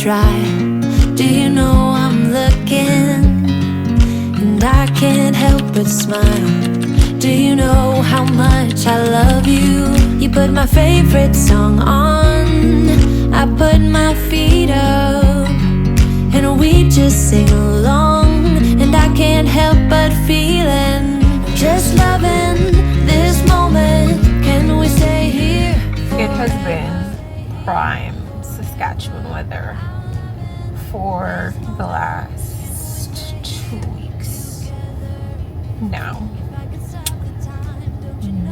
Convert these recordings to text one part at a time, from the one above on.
dry. Do you know I'm looking, and I can't help but smile. Do you know how much I love you? You put my favorite song on, I put my feet up, and we just sing along. And I can't help but feeling, just loving this moment. Can we stay here? It has been prime Saskatchewan weather for the last 2 weeks now.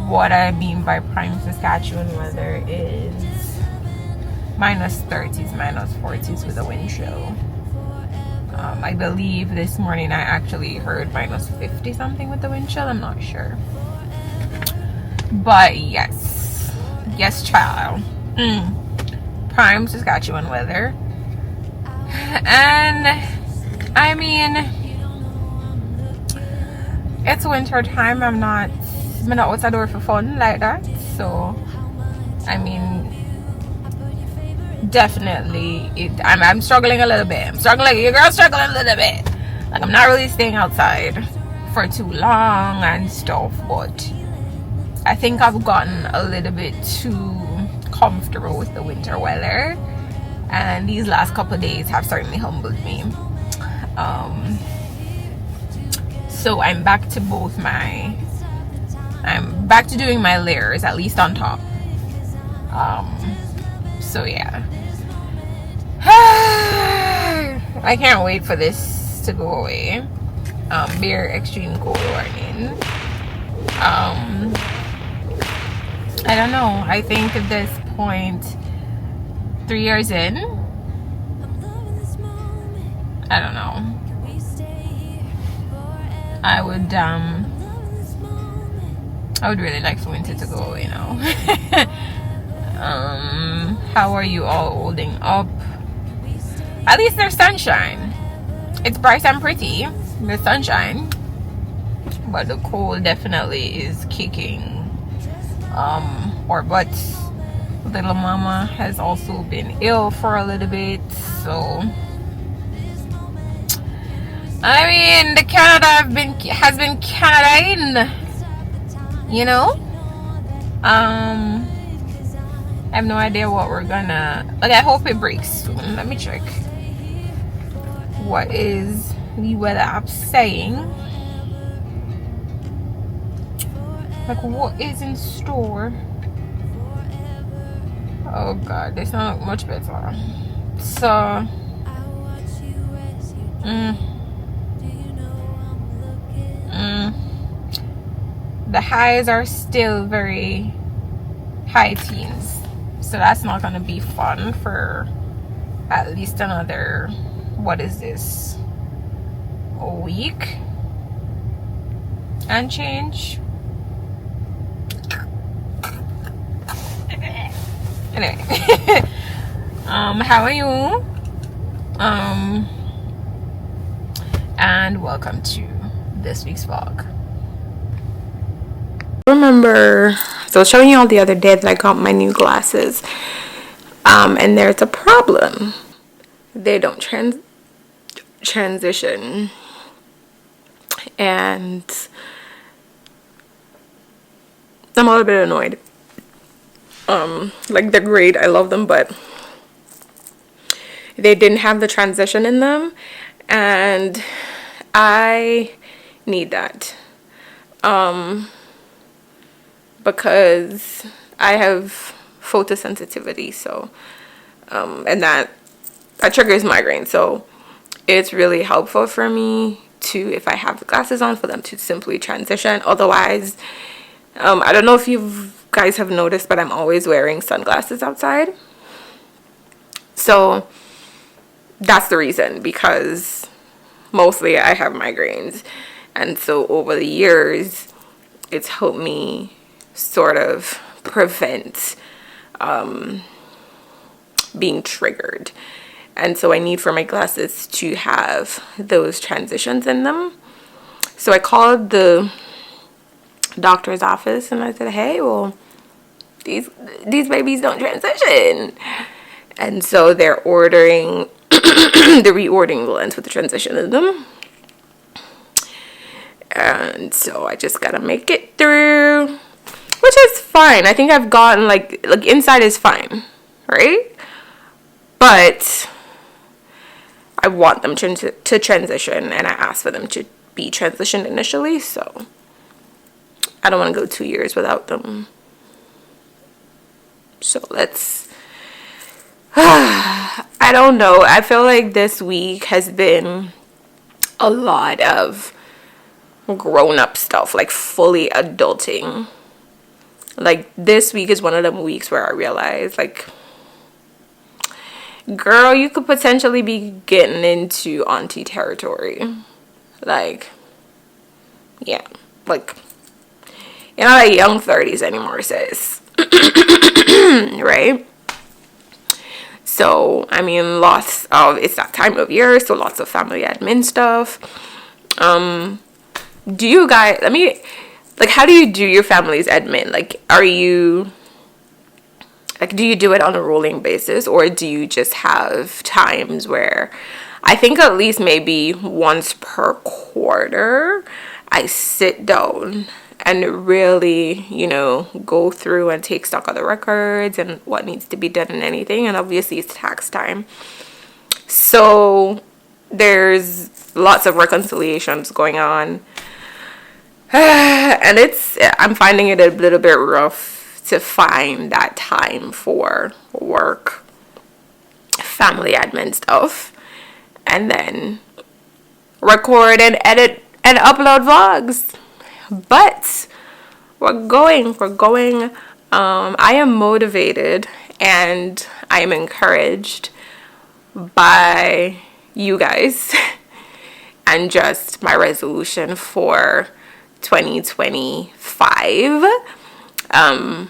What I mean by prime Saskatchewan weather is minus 30s, minus 40s with a wind chill. I believe this morning I actually heard minus 50 something with the wind chill. I'm not sure. But yes, child. Prime Saskatchewan weather. And I mean, it's winter time. I'm not out the door for fun like that. So I mean, definitely I'm struggling a little bit. Your girl's struggling a little bit. Like, I'm not really staying outside for too long and stuff, but I think I've gotten a little bit too comfortable with the winter weather, and these last couple of days have certainly humbled me. So I'm back to doing my layers, at least on top. So yeah, I can't wait for this to go away. Beer extreme cold warning. I don't know. I think at this point, 3 years in, I don't know. I would really like for winter to go away now. How are you all holding up? At least there's sunshine. It's bright and pretty. There's sunshine, but the cold definitely is kicking our butts. Little mama has also been ill for a little bit, so I mean, the Canada has been Canada-ing, you know. I have no idea what we're gonna, like, I hope it breaks soon. Let me check what is the weather app saying. Like, what is in store? Oh god, it's not much better. So the highs are still very high teens, so that's not gonna be fun for at least another, what is this, a week and change. Anyway, how are you? And welcome to this week's vlog. Remember, so I was showing you all the other day that I got my new glasses, and there's a problem. They don't transition, and I'm a little bit annoyed. Like, they're great, I love them, but they didn't have the transition in them, and I need that. Because I have photosensitivity, so and that triggers migraine, so it's really helpful for me to, if I have the glasses on, for them to simply transition. Otherwise, I don't know if you guys have noticed, but I'm always wearing sunglasses outside. So that's the reason, because mostly I have migraines, and so over the years it's helped me sort of prevent being triggered. And so I need for my glasses to have those transitions in them. So I called the doctor's office and I said, hey, well, these babies don't transition. And so they're ordering the reordering the lens with the transition in them. And so I just gotta make it through, which is fine. I think I've gotten like inside is fine, right? But I want them to transition, and I asked for them to be transitioned initially, so I don't want to go 2 years without them. So let's I don't know. I feel like this week has been a lot of grown-up stuff, like fully adulting. Like this week is one of them weeks where I realize, like, girl, you could potentially be getting into auntie territory. Like, yeah, like, you're not a young 30s anymore, sis. Right? So, I mean, it's that time of year, so lots of family admin stuff. Do you guys, how do you do your family's admin? Like, do you do it on a rolling basis, or do you just have times where, I think at least maybe once per quarter, I sit down and really, go through and take stock of the records and what needs to be done and anything. And obviously it's tax time, so there's lots of reconciliations going on. And I'm finding it a little bit rough to find that time for work, family admin stuff, and then record and edit and upload vlogs. But we're going. I am motivated and I am encouraged by you guys and just my resolution for 2025. And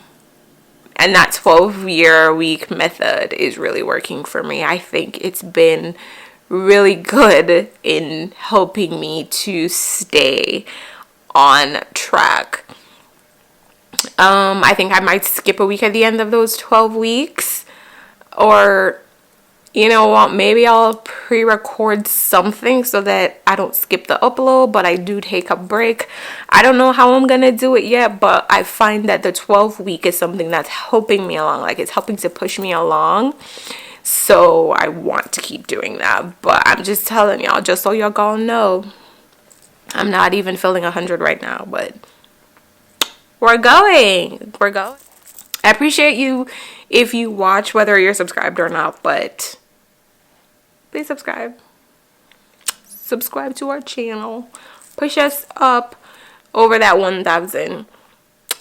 that 12-year week method is really working for me. I think it's been really good in helping me to stay on track. I think I might skip a week at the end of those 12 weeks, or you know what, maybe I'll pre-record something so that I don't skip the upload, but I do take a break. I don't know how I'm gonna do it yet, but I find that the 12 week is something that's helping me along. Like, it's helping to push me along, so I want to keep doing that. But I'm just telling y'all, just so y'all gonna know, I'm not even feeling 100 right now, but we're going. I appreciate you if you watch, whether you're subscribed or not, but please subscribe to our channel, push us up over that 1,000,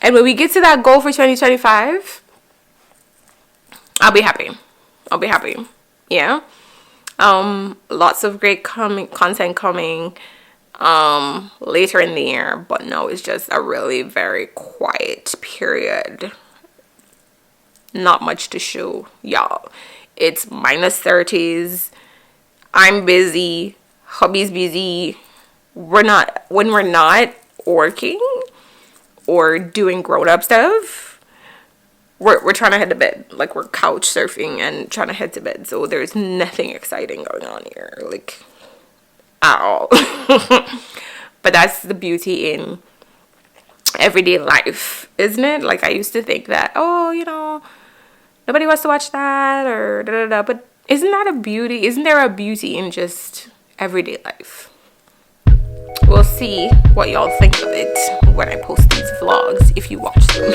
and when we get to that goal for 2025, I'll be happy. Yeah. Lots of great content coming later in the year, but no, it's just a really very quiet period. Not much to show y'all. It's -30s. I'm busy. Hubby's busy. When we're not working or doing grown-up stuff, we're trying to head to bed. Like, we're couch surfing and trying to head to bed. So there's nothing exciting going on here, like, at all. But that's the beauty in everyday life, isn't it? Like, I used to think that, nobody wants to watch that, or da-da-da. But isn't that a beauty? Isn't there a beauty in just everyday life? We'll see what y'all think of it when I post these vlogs, if you watch them.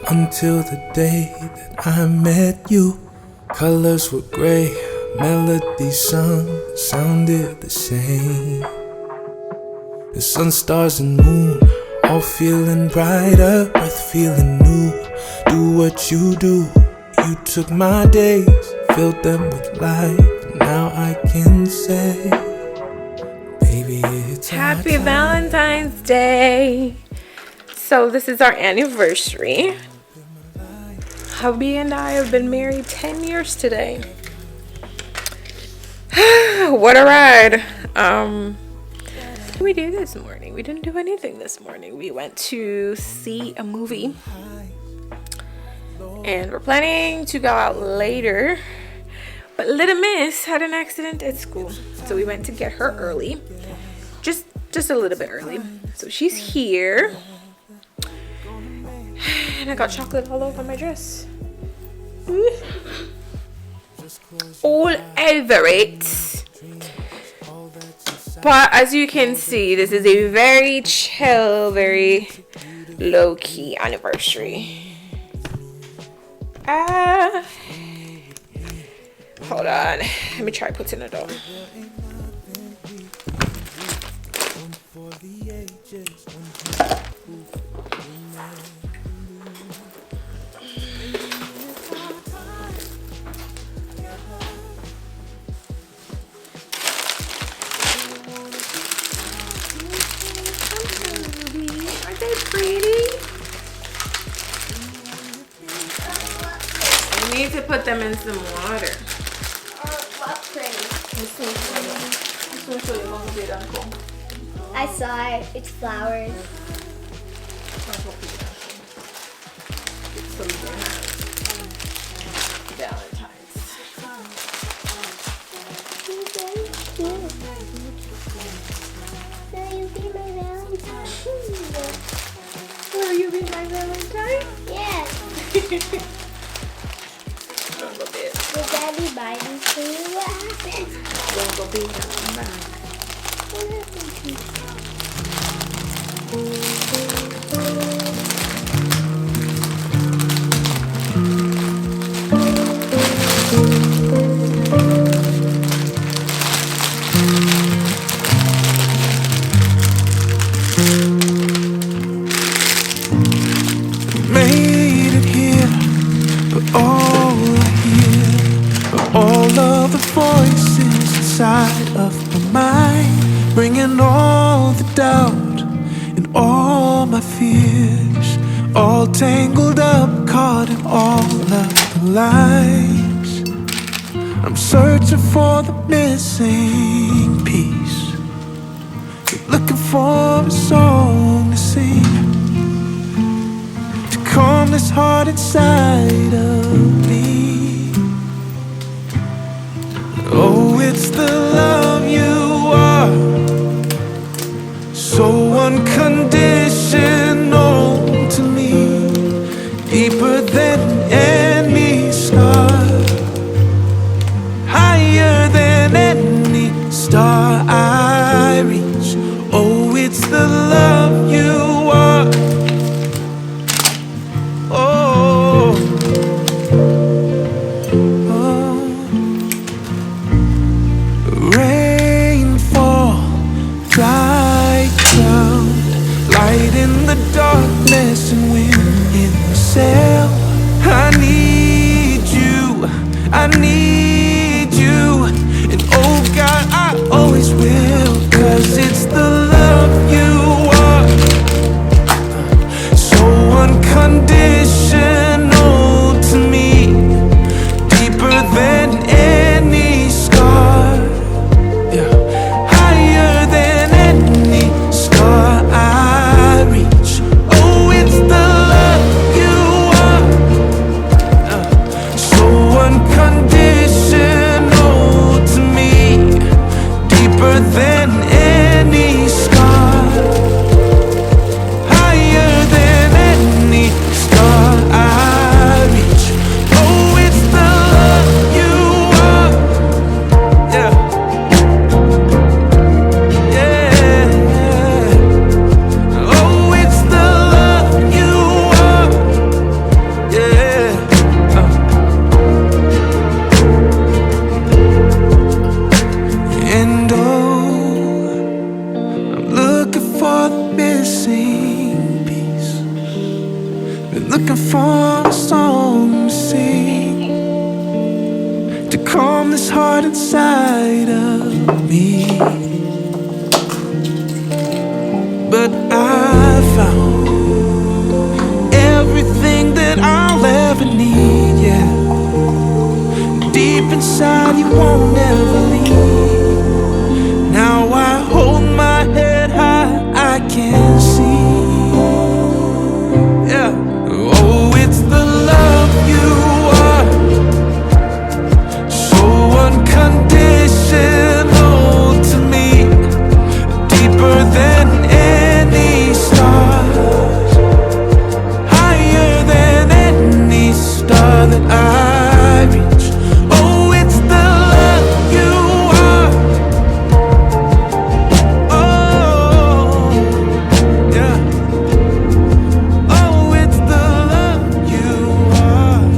until the day that I met you. Colors were gray, melodies sung sounded the same. The sun, stars, and moon all feeling brighter, breath feeling new. Do what you do. You took my days, filled them with light. Now I can say, baby, it's Happy Valentine's Day. So this is our anniversary. Hubby and I have been married 10 years today. What a ride. What did we do this morning? We didn't do anything this morning. We went to see a movie. And we're planning to go out later. But little miss had an accident at school. So we went to get her early. Just a little bit early. So she's here. And I got chocolate all over my dress. All over it. But as you can see, this is a very chill, very low-key anniversary. Hold on. Let me try putting it on. Aren't they pretty? I need to put them in some water. What's pretty? I I saw it. It's flowers. Valentine's. You're very cute. Will you be my Valentine? Will you be my Valentine? Yes. A little bit. Did Daddy buy these for you? What happened? Don't go be Valentine. What happened to you? made it here, but all I hear are all of the voices inside of my mind, bringing all the doubt and all my fears, all tangled up, caught in all of the lies. I'm searching for the missing piece, looking for a song to sing, calm this heart inside of me. Oh, it's the love you are, so unconditional to me, deeper than any star, higher than any star I reach. Oh, it's the love you are. for a song to sing, to calm this heart inside of me. But I found everything that I'll ever need, yeah. Deep inside you won't ever leave. Now I hold my head high, I can see, yeah. Oh, it's the love you are, so unconditional to me, deeper than any stars, higher than any star that I reach. Oh, it's the love you are. Oh, yeah. Oh, it's the love you are.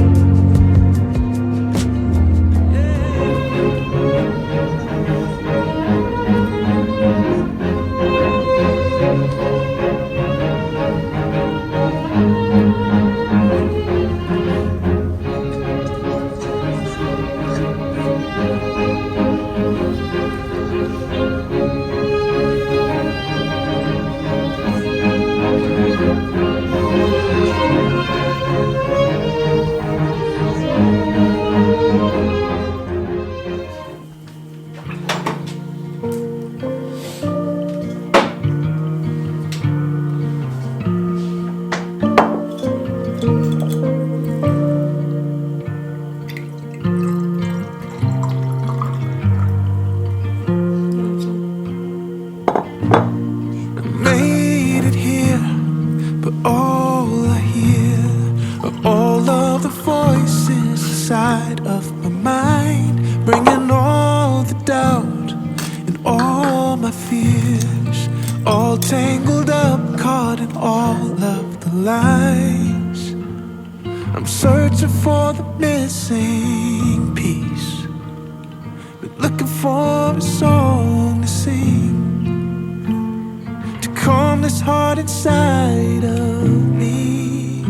Made it here, but all I hear are all of the voices inside of my mind, bringing all the doubt and all my fears, all tangled up, caught in all of the lies. I'm searching for the missing piece, but looking for a song to sing, calm this heart inside of me.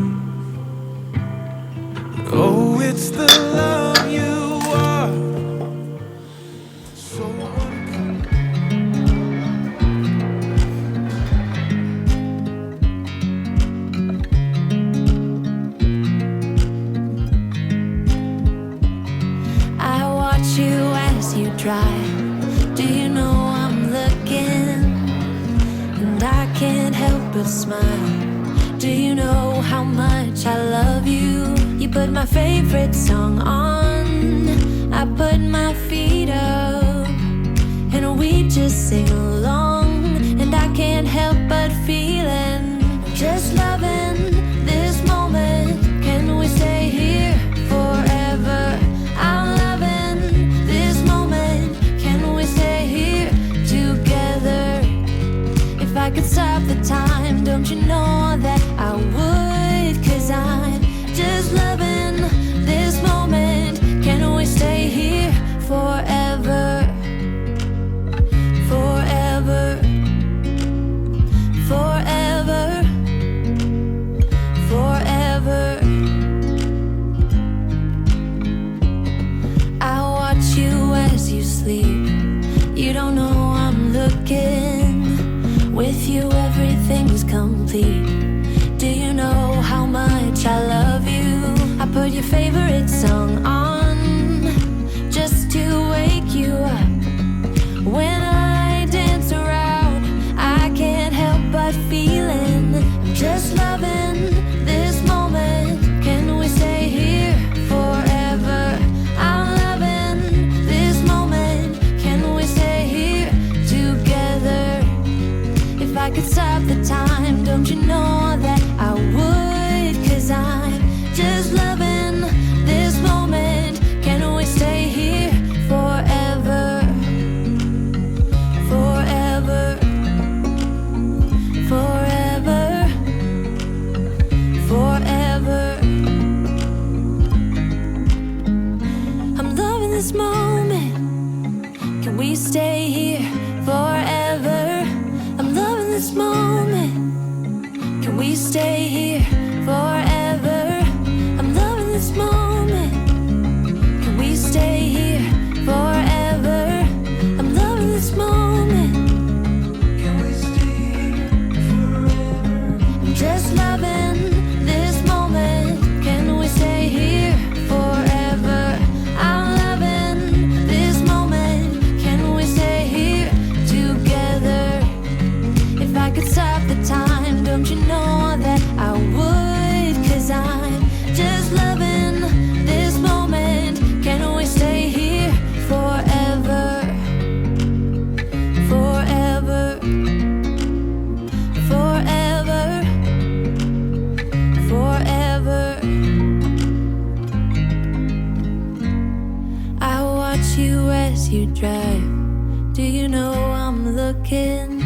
Oh, it's the love you are, so I watch you as you drive. Do you know I'm looking? And I can't help but smile. Do you know how much I love you? You put my favorite song on, I put my feet up, and we just sing along. And I can't help but feeling, just loving this moment. Can we stay here forever? I'm loving this moment. Can we stay here together? If I could stop the time, don't you know that I would? 'Cause I'm just loving this moment. Can we stay here forever? Forever, you drive. Do you know I'm looking?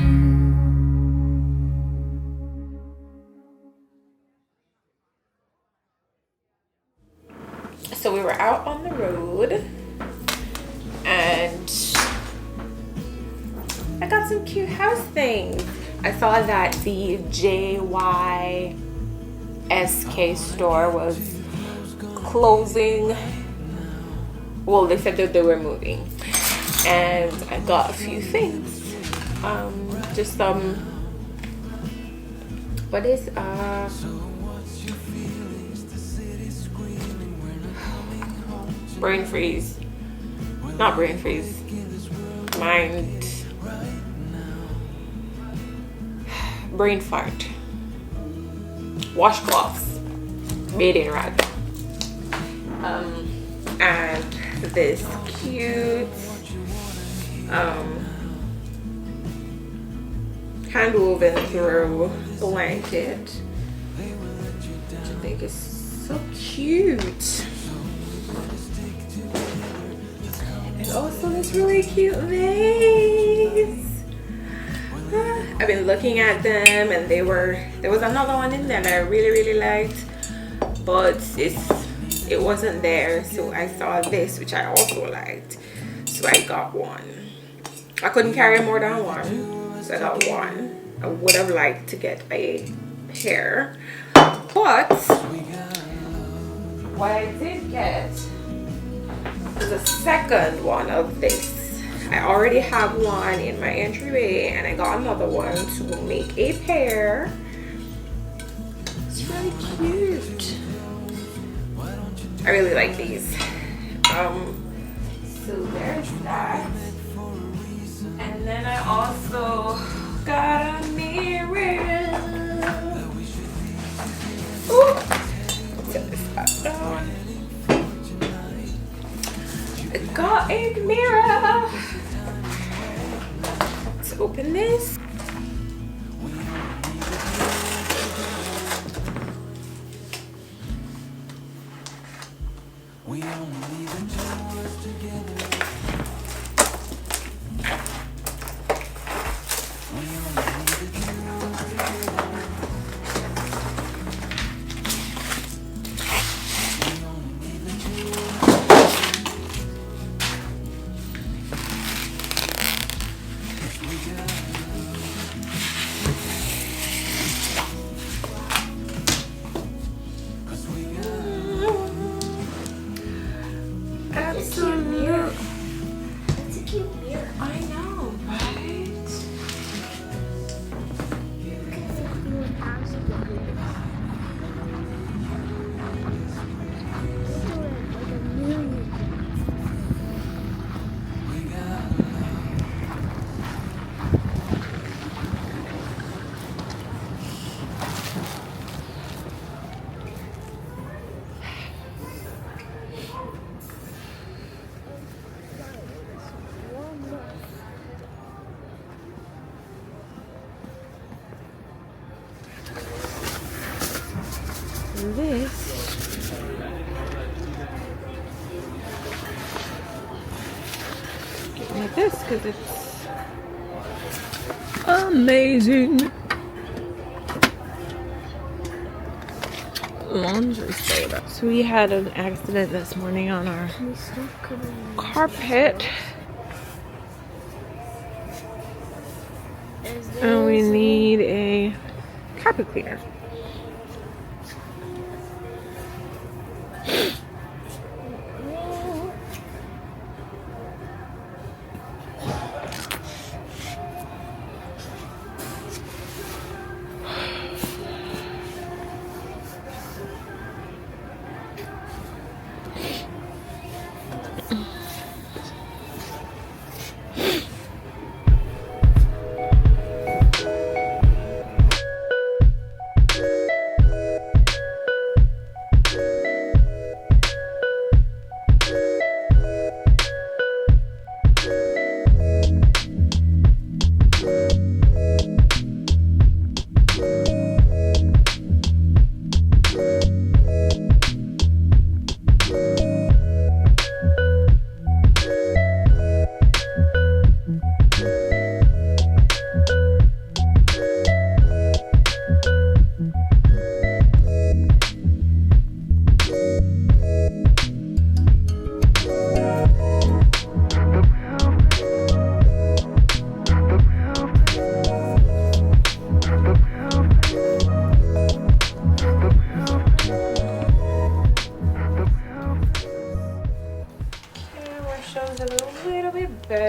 So we were out on the road and I got some cute house things. I saw that the JYSK store was closing. Well, they said that they were moving, and I got a few things. Just some, what is brain freeze, not brain freeze, brain fart, washcloths, bathing rag, and this cute hand woven through blanket, which I think is so cute. And also this really cute vase. I've been looking at them, and there was another one in there that I really liked, but it wasn't there, so I saw this, which I also liked, so I got one. I couldn't carry more than one, so I got one. I would have liked to get a pair, but what I did get is a second one of this. I already have one in my entryway, and I got another one to make a pair. It's really cute. I really like these. So there's that. And then I also got a mirror. Ooh. Set this back down. I got a mirror. Let's open this. We only need the two words together. We only need the two words together. We only need the two words It's a cute mirror. I know, right? This like this because it's amazing. Laundry soda. So we had an accident this morning on our carpet, and we need a carpet cleaner.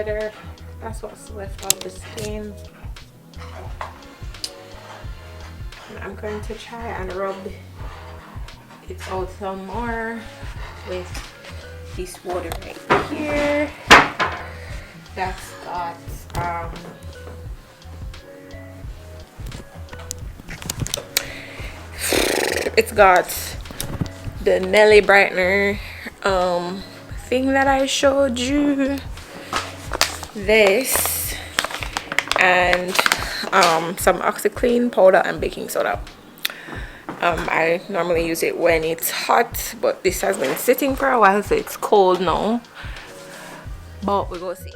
together. That's what's left of the skin. And I'm going to try and rub it out some more with this water right here. That's got it's got the Nelly brightener thing that I showed you, this, and some OxyClean powder and baking soda. I normally use it when it's hot, but this has been sitting for a while, so it's cold now, but we're gonna see.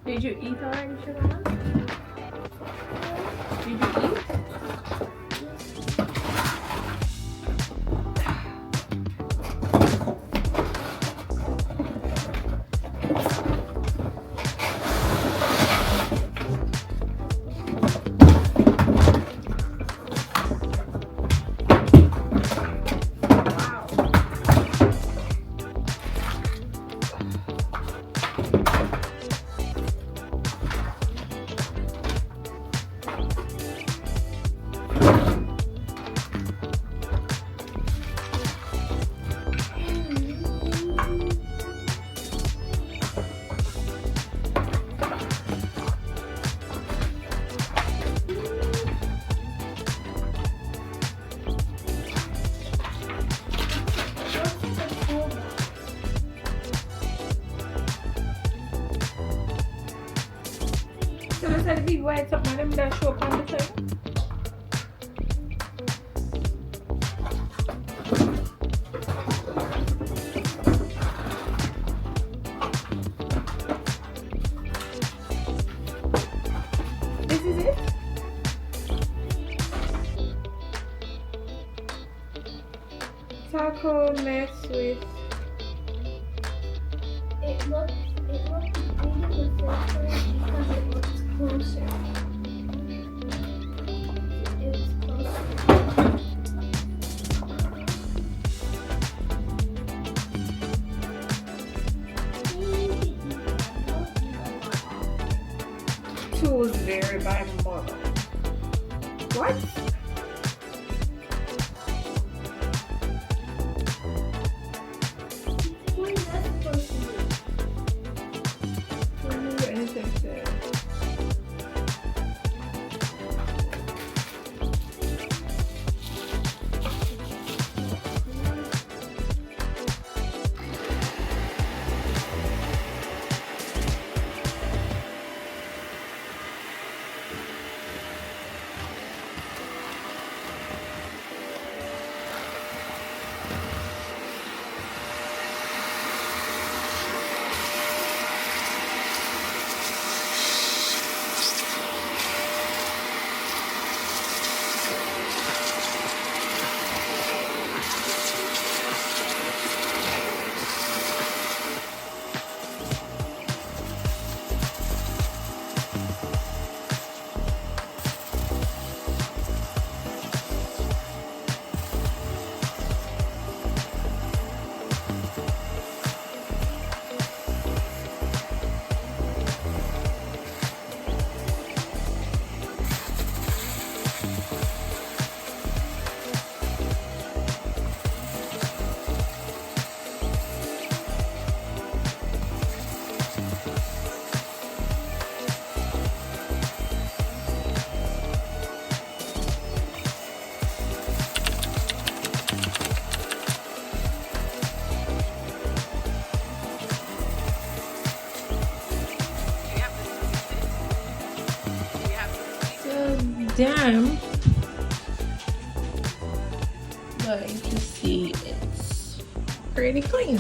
Did you eat already, Sugar? Did you eat? So let's have the big white top, madam, that show up on the side. This is it? Taco mess with. It looks really good because it looks cool. It's close. Tuesday by mother. What? What is that supposed to be? I don't know anything there. Damn. But you can see it's pretty clean.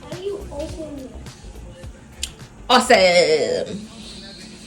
How do you open it? Awesome.